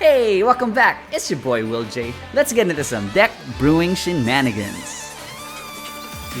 Hey, welcome back. It's your boy Will J. Let's get into some deck brewing shenanigans.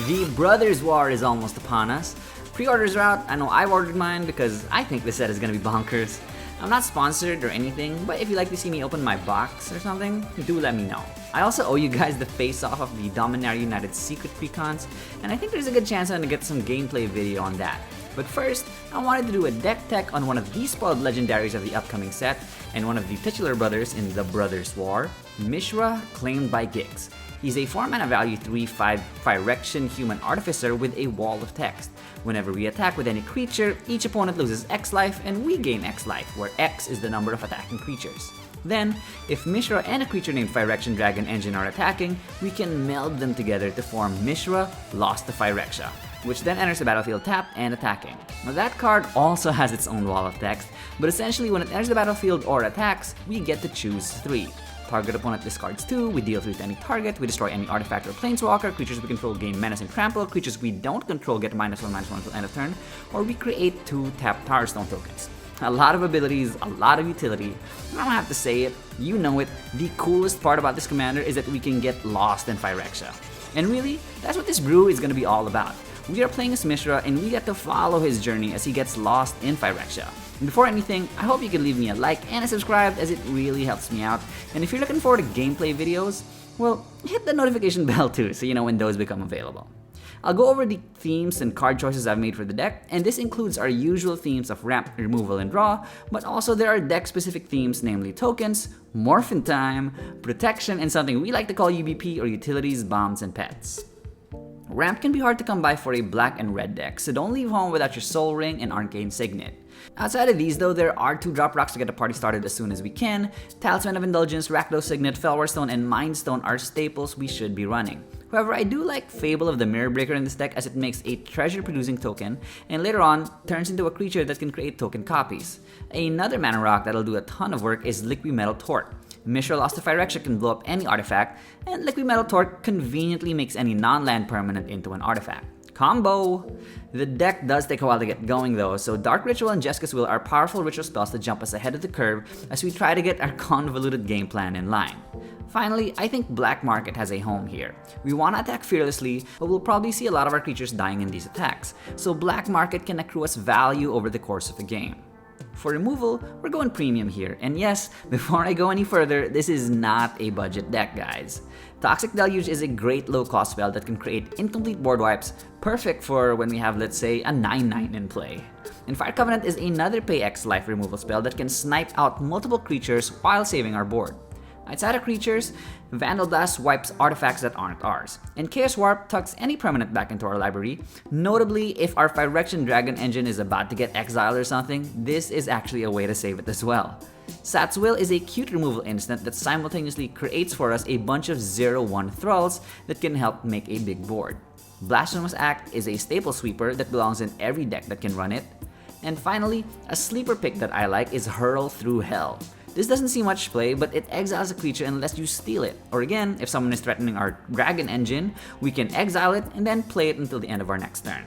The Brothers War is almost upon us. Pre-orders are out. I know I've ordered mine because I think this set is gonna be bonkers. I'm not sponsored or anything, but if you'd like to see me open my box or something, do let me know. I also owe you guys the face-off of the Dominaria United secret precons, and I think there's a good chance I'm gonna get some gameplay video on that. But first, I wanted to do a deck tech on one of the spoiled legendaries of the upcoming set, and one of the titular brothers in the Brothers War, Mishra, claimed by Gigs. He's a 4-mana value 3/5 Phyrexian human artificer with a wall of text. Whenever we attack with any creature, each opponent loses X life and we gain X life, where X is the number of attacking creatures. Then, if Mishra and a creature named Phyrexian Dragon Engine are attacking, we can meld them together to form Mishra, Lost to Phyrexia, which then enters the battlefield tapped and attacking. Now that card also has its own wall of text, but essentially when it enters the battlefield or attacks, we get to choose 3. Target opponent discards 2, we deal 3 to any target, we destroy any artifact or planeswalker, creatures we control gain menace and trample, creatures we don't control get -1/-1 until end of turn, or we create 2 tapped Power Stone tokens. A lot of abilities, a lot of utility. I don't have to say it, you know it. The coolest part about this commander is that we can get lost in Phyrexia. And really, that's what this brew is going to be all about. We are playing as Mishra and we get to follow his journey as he gets lost in Phyrexia. And before anything, I hope you can leave me a like and a subscribe as it really helps me out. And if you're looking forward to gameplay videos, well, hit the notification bell too so you know when those become available. I'll go over the themes and card choices I've made for the deck, and this includes our usual themes of ramp, removal, and draw, but also there are deck-specific themes, namely tokens, morphin time, protection, and something we like to call UBP or utilities, bombs, and pets. Ramp can be hard to come by for a black and red deck, so don't leave home without your Soul Ring and Arcane Signet. Outside of these though, there are 2-drop rocks to get the party started as soon as we can. Talisman of Indulgence, Rakdos Signet, Fellwar Stone, and Mind Stone are staples we should be running. However, I do like Fable of the Mirror Breaker in this deck as it makes a treasure-producing token, and later on, turns into a creature that can create token copies. Another mana rock that'll do a ton of work is Liquid Metal Torque. Mishra Lost to Phyrexia can blow up any artifact, and Liquid Metal Torque conveniently makes any non-land permanent into an artifact. Combo! The deck does take a while to get going though, so Dark Ritual and Jeska's Will are powerful ritual spells to jump us ahead of the curve as we try to get our convoluted game plan in line. Finally, I think Black Market has a home here. We want to attack fearlessly, but we'll probably see a lot of our creatures dying in these attacks, so Black Market can accrue us value over the course of a game. For removal, we're going premium here, and yes, before I go any further, this is not a budget deck, guys. Toxic Deluge is a great low-cost spell that can create incomplete board wipes, perfect for when we have, let's say, a 9/9 in play. And Fire Covenant is another pay X life removal spell that can snipe out multiple creatures while saving our board. Outside of creatures, Vandal Blast wipes artifacts that aren't ours, and Chaos Warp tucks any permanent back into our library. Notably, if our Phyrexian Dragon Engine is about to get exiled or something, this is actually a way to save it as well. Sat's Will is a cute removal instant that simultaneously creates for us a bunch of 0/1 thralls that can help make a big board. Blasphemous Act is a staple sweeper that belongs in every deck that can run it. And finally, a sleeper pick that I like is Hurl Through Hell. This doesn't see much play, but it exiles a creature unless you steal it. Or again, if someone is threatening our Dragon Engine, we can exile it and then play it until the end of our next turn.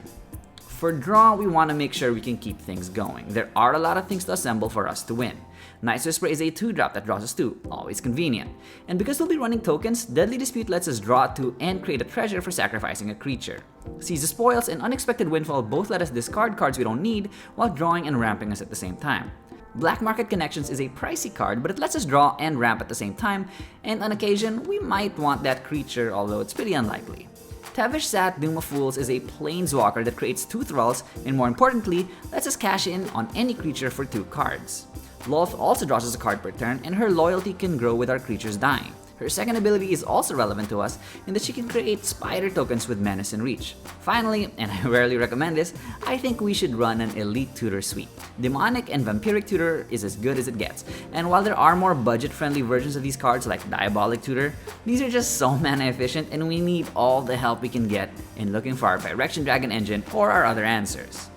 For draw, we want to make sure we can keep things going. There are a lot of things to assemble for us to win. Night's Whisper is a 2-drop that draws us 2, always convenient. And because we'll be running tokens, Deadly Dispute lets us draw 2 and create a treasure for sacrificing a creature. Seize the Spoils and Unexpected Windfall both let us discard cards we don't need while drawing and ramping us at the same time. Black Market Connections is a pricey card, but it lets us draw and ramp at the same time, and on occasion, we might want that creature, although it's pretty unlikely. Tavish Sat Doom of Fools is a planeswalker that creates 2 thralls, and more importantly, lets us cash in on any creature for 2 cards. Loth also draws us a card per turn, and her loyalty can grow with our creatures dying. Her second ability is also relevant to us in that she can create spider tokens with menace and reach. Finally, and I rarely recommend this, I think we should run an Elite Tutor suite. Demonic and Vampiric Tutor is as good as it gets, and while there are more budget-friendly versions of these cards like Diabolic Tutor, these are just so mana efficient and we need all the help we can get in looking for our Phyrexian Dragon Engine or our other answers.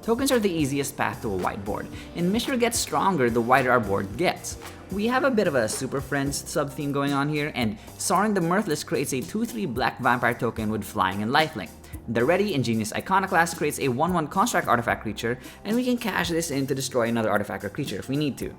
Tokens are the easiest path to a white board, and Mishra gets stronger the wider our board gets. We have a bit of a Super Friends sub-theme going on here, and Sorin the Mirthless creates a 2/3 black vampire token with flying and lifelink. The Ready Ingenious Iconoclast creates a 1/1 construct artifact creature, and we can cash this in to destroy another artifact or creature if we need to.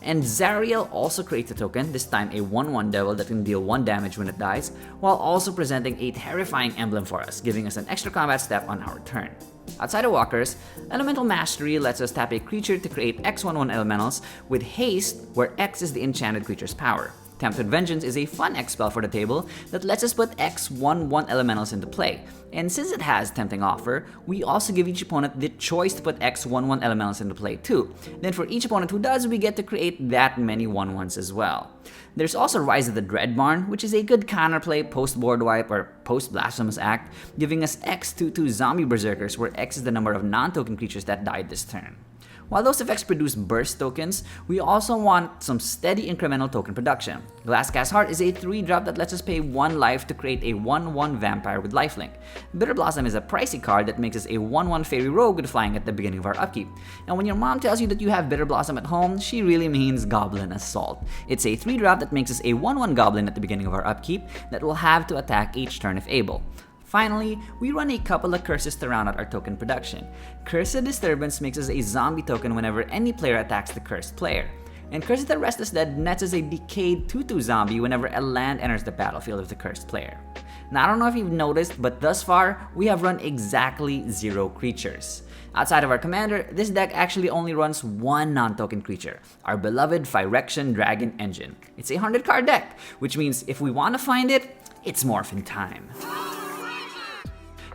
And Zariel also creates a token, this time a 1/1 devil that can deal 1 damage when it dies, while also presenting a terrifying emblem for us, giving us an extra combat step on our turn. Outside of walkers, Elemental Mastery lets us tap a creature to create X/1/1 elementals with haste, where X is the enchanted creature's power. Tempted Vengeance is a fun X spell for the table that lets us put X/1/1 elementals into play, and since it has Tempting Offer, we also give each opponent the choice to put X/1/1 elementals into play too. Then for each opponent who does, we get to create that many 1/1s as well. There's also Rise of the Dreadbarn, which is a good counterplay post-board wipe or post-Blasphemous Act, giving us X/2/2 Zombie Berserkers, where X is the number of non-token creatures that died this turn. While those effects produce burst tokens, we also want some steady incremental token production. Glasscast Heart is a 3-drop that lets us pay 1 life to create a 1/1 vampire with lifelink. Bitter Blossom is a pricey card that makes us a 1/1 fairy rogue with flying at the beginning of our upkeep. And when your mom tells you that you have Bitter Blossom at home, she really means Goblin Assault. It's a 3-drop that makes us a 1/1 goblin at the beginning of our upkeep that will have to attack each turn if able. Finally, we run a couple of curses to round out our token production. Cursed Disturbance makes us a zombie token whenever any player attacks the cursed player. And Cursed the Restless Dead nets us a decayed 2/2 zombie whenever a land enters the battlefield of the cursed player. Now I don't know if you've noticed, but thus far, we have run exactly 0 creatures. Outside of our commander, this deck actually only runs 1 non-token creature, our beloved Phyrexian Dragon Engine. It's a 100-card deck, which means if we want to find it, it's morphin' time.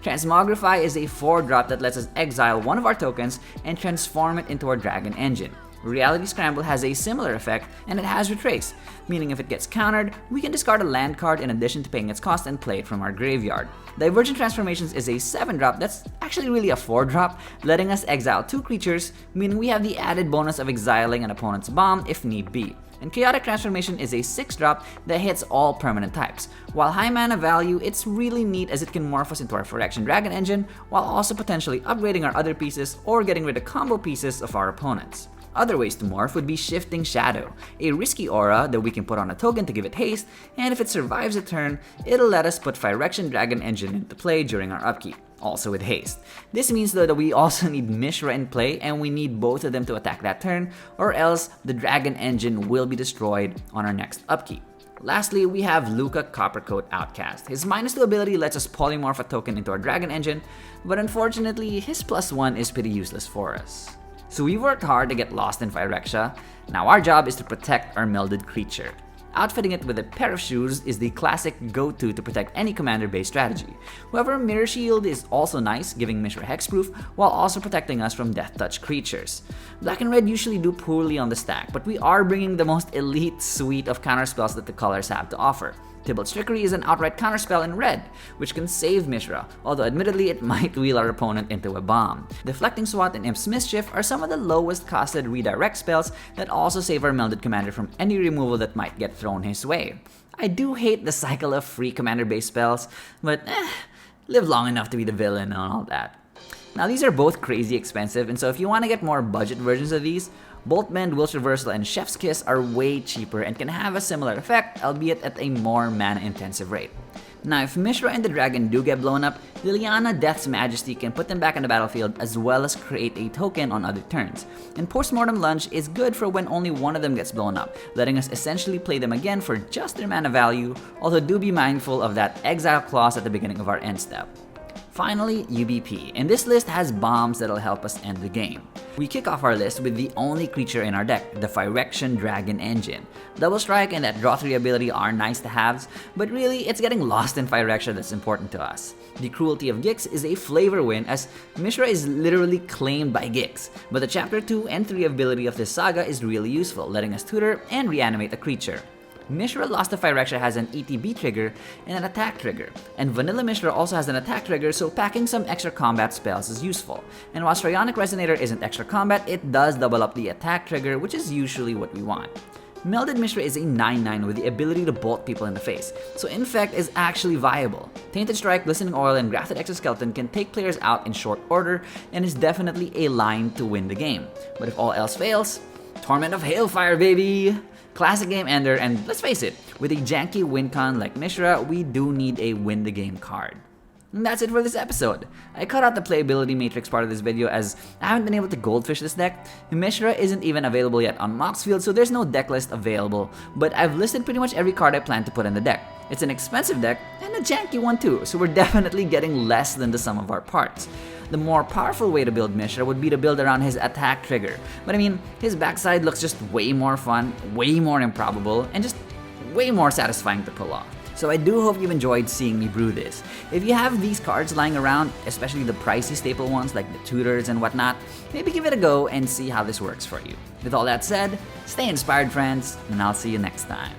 Transmogrify is a 4-drop that lets us exile one of our tokens and transform it into our Dragon Engine. Reality Scramble has a similar effect, and it has Retrace, meaning if it gets countered, we can discard a land card in addition to paying its cost and play it from our graveyard. Divergent Transformations is a 7-drop that's actually really a 4-drop, letting us exile 2 creatures, meaning we have the added bonus of exiling an opponent's bomb if need be. And Chaotic Transformation is a 6-drop that hits all permanent types. While high mana value, it's really neat as it can morph us into our Phyrexian Dragon Engine, while also potentially upgrading our other pieces or getting rid of combo pieces of our opponents. Other ways to morph would be Shifting Shadow, a risky aura that we can put on a token to give it haste, and if it survives a turn, it'll let us put Phyrexian Dragon Engine into play during our upkeep, also with haste. This means though that we also need Mishra in play, and we need both of them to attack that turn, or else the Dragon Engine will be destroyed on our next upkeep. Lastly, we have Luca Coppercoat Outcast. His -2 ability lets us polymorph a token into our Dragon Engine, but unfortunately, his +1 is pretty useless for us. So we worked hard to get lost in Phyrexia. Now our job is to protect our melded creature. Outfitting it with a pair of shoes is the classic go-to to protect any commander-based strategy. However, Mirror Shield is also nice, giving Mishra hexproof while also protecting us from death touch creatures. Black and red usually do poorly on the stack, but we are bringing the most elite suite of counterspells that the colors have to offer. Tybalt's Trickery is an outright counterspell in red, which can save Mishra, although admittedly it might wheel our opponent into a bomb. Deflecting Swat and Imp's Mischief are some of the lowest costed redirect spells that also save our melded commander from any removal that might get thrown his way. I do hate the cycle of free commander-based spells, but live long enough to be the villain and all that. Now these are both crazy expensive, and so if you want to get more budget versions of these, Bolt Bend, Will's Reversal, and Chef's Kiss are way cheaper and can have a similar effect, albeit at a more mana-intensive rate. Now, if Mishra and the Dragon do get blown up, Liliana Death's Majesty can put them back on the battlefield as well as create a token on other turns. And Postmortem Lunge is good for when only one of them gets blown up, letting us essentially play them again for just their mana value, although do be mindful of that exile clause at the beginning of our end step. Finally, UBP, and this list has bombs that'll help us end the game. We kick off our list with the only creature in our deck, the Phyrexian Dragon Engine. Double Strike and that Draw 3 ability are nice to haves, but really it's getting lost in Phyrexia that's important to us. The Cruelty of Gix is a flavor win as Mishra is literally claimed by Gix, but the Chapter 2 and 3 ability of this saga is really useful, letting us tutor and reanimate a creature. Mishra Lost to Phyrexia has an ETB trigger and an attack trigger, and Vanilla Mishra also has an attack trigger, so packing some extra combat spells is useful. And while Strionic Resonator isn't extra combat, it does double up the attack trigger, which is usually what we want. Melded Mishra is a 9/9 with the ability to bolt people in the face, so Infect is actually viable. Tainted Strike, Glistening Oil, and Grafted Exoskeleton can take players out in short order and is definitely a line to win the game. But if all else fails, Torment of Hailfire, baby! Classic game ender, and let's face it, with a janky win con like Mishra, we do need a win the game card. And that's it for this episode. I cut out the playability matrix part of this video as I haven't been able to goldfish this deck. Mishra isn't even available yet on Moxfield, so there's no deck list available, but I've listed pretty much every card I plan to put in the deck. It's an expensive deck, and a janky one too, so we're definitely getting less than the sum of our parts. The more powerful way to build Mishra would be to build around his attack trigger, but I mean, his backside looks just way more fun, way more improbable, and just way more satisfying to pull off. So I do hope you've enjoyed seeing me brew this. If you have these cards lying around, especially the pricey staple ones like the tutors and whatnot, maybe give it a go and see how this works for you. With all that said, stay inspired friends, and I'll see you next time.